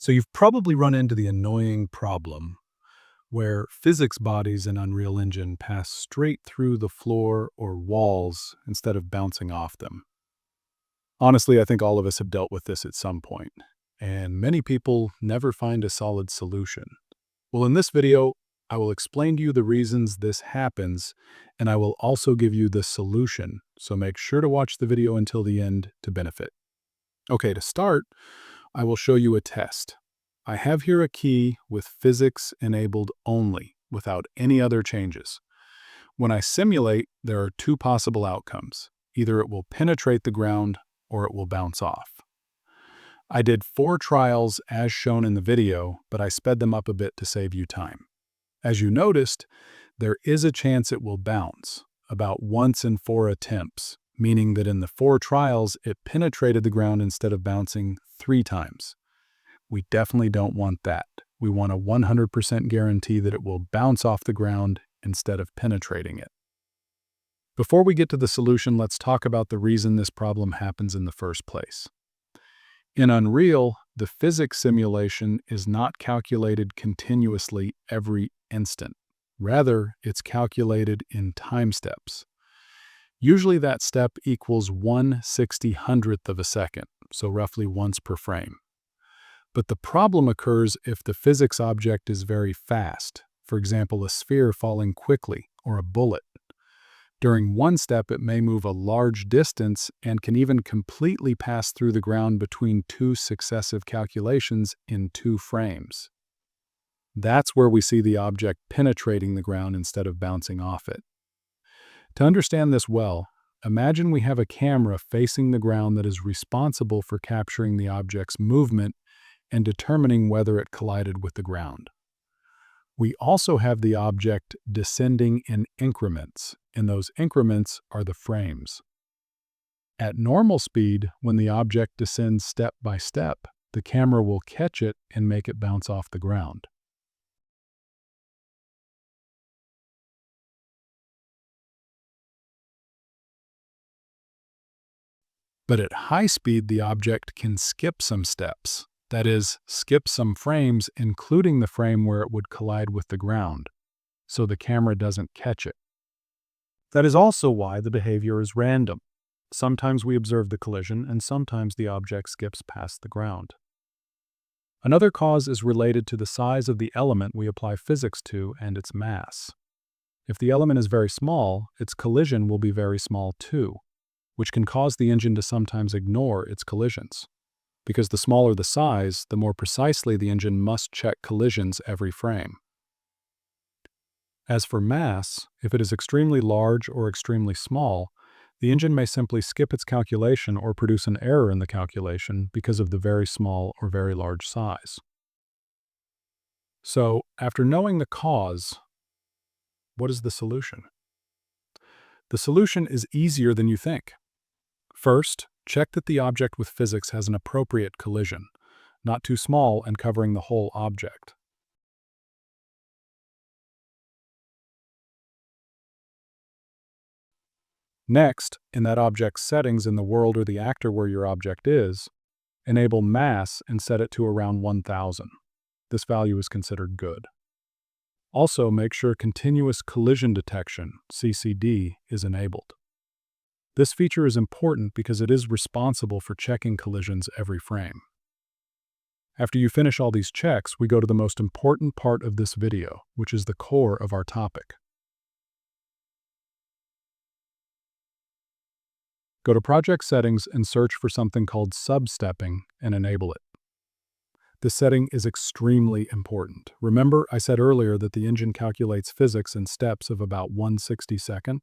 So you've probably run into the annoying problem where physics bodies in Unreal Engine pass straight through the floor or walls instead of bouncing off them. Honestly, I think all of us have dealt with this at some point, and many people never find a solid solution. Well, in this video, I will explain to you the reasons this happens, and I will also give you the solution, so make sure to watch the video until the end to benefit. Okay, to start, I will show you a test. I have here a key with physics enabled only, without any other changes. When I simulate, there are two possible outcomes. Either it will penetrate the ground or it will bounce off. I did 4 trials as shown in the video, but I sped them up a bit to save you time. As you noticed, there is a chance it will bounce, about once in 4 attempts, meaning that in the 4 trials it penetrated the ground instead of bouncing 3 times. We definitely don't want that. We want a 100% guarantee that it will bounce off the ground instead of penetrating it. Before we get to the solution, let's talk about the reason this problem happens in the first place. In Unreal, the physics simulation is not calculated continuously every instant. Rather, it's calculated in time steps. Usually that step equals 1/60,000th of a second, so roughly once per frame. But the problem occurs if the physics object is very fast, for example, a sphere falling quickly or a bullet. During one step, it may move a large distance and can even completely pass through the ground between 2 successive calculations in 2 frames. That's where we see the object penetrating the ground instead of bouncing off it. To understand this well, imagine we have a camera facing the ground that is responsible for capturing the object's movement and determining whether it collided with the ground. We also have the object descending in increments, and those increments are the frames. At normal speed, when the object descends step by step, the camera will catch it and make it bounce off the ground. But at high speed, the object can skip some steps. That is, skip some frames, including the frame where it would collide with the ground, so the camera doesn't catch it. That is also why the behavior is random. Sometimes we observe the collision, and sometimes the object skips past the ground. Another cause is related to the size of the element we apply physics to and its mass. If the element is very small, its collision will be very small too, which can cause the engine to sometimes ignore its collisions. Because the smaller the size, the more precisely the engine must check collisions every frame. As for mass, if it is extremely large or extremely small, the engine may simply skip its calculation or produce an error in the calculation because of the very small or very large size. So, after knowing the cause, what is the solution? The solution is easier than you think. First, check that the object with physics has an appropriate collision, not too small and covering the whole object. Next, in that object's settings in the world or the actor where your object is, enable mass and set it to around 1000. This value is considered good. Also, make sure continuous collision detection, CCD, is enabled. This feature is important because it is responsible for checking collisions every frame. After you finish all these checks, we go to the most important part of this video, which is the core of our topic. Go to Project Settings and search for something called SUBSTEPPING and enable it. This setting is extremely important. Remember, I said earlier that the engine calculates physics in steps of about 1/62nd?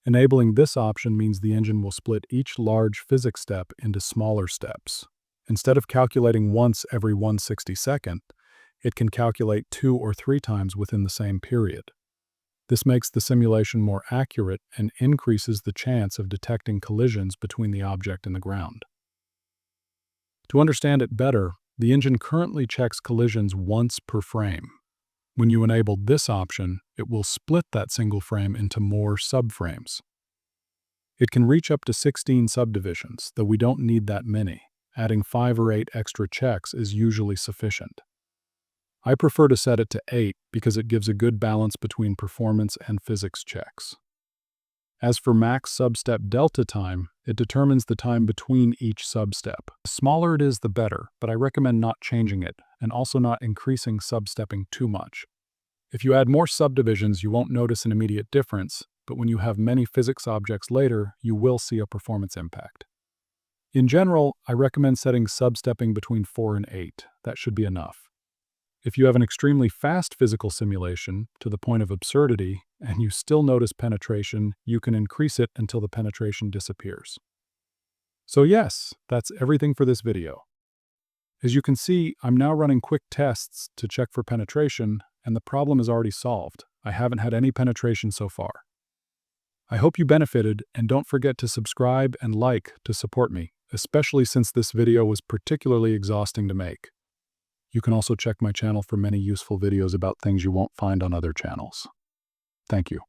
Enabling this option means the engine will split each large physics step into smaller steps. Instead of calculating once every 1/62nd, it can calculate 2 or 3 times within the same period. This makes the simulation more accurate and increases the chance of detecting collisions between the object and the ground. To understand it better, the engine currently checks collisions once per frame. When you enable this option, it will split that single frame into more subframes. It can reach up to 16 subdivisions, though we don't need that many. Adding 5 or 8 extra checks is usually sufficient. I prefer to set it to 8 because it gives a good balance between performance and physics checks. As for max substep delta time, it determines the time between each substep. The smaller it is, the better, but I recommend not changing it and also not increasing substepping too much. If you add more subdivisions, you won't notice an immediate difference, but when you have many physics objects later, you will see a performance impact. In general, I recommend setting substepping between 4 and 8. That should be enough. If you have an extremely fast physical simulation, to the point of absurdity, and you still notice penetration, you can increase it until the penetration disappears. So yes, that's everything for this video. As you can see, I'm now running quick tests to check for penetration, and the problem is already solved. I haven't had any penetration so far. I hope you benefited, and don't forget to subscribe and like to support me, especially since this video was particularly exhausting to make. You can also check my channel for many useful videos about things you won't find on other channels. Thank you.